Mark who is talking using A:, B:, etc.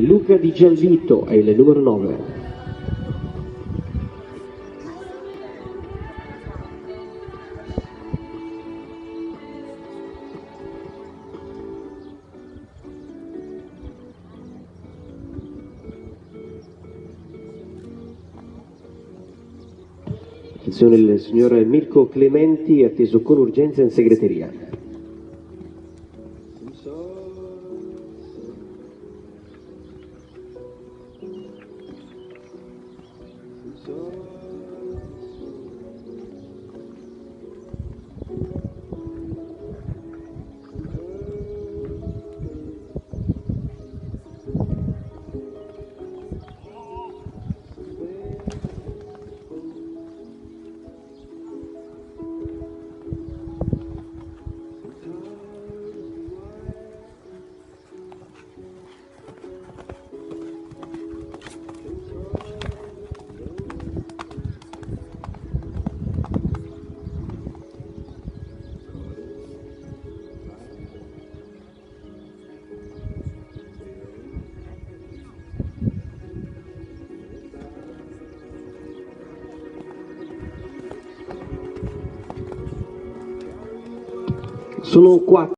A: Luca Di Gianvito è il numero 9. Attenzione, il signor Mirko Clementi è atteso con urgenza in segreteria. Sono 4.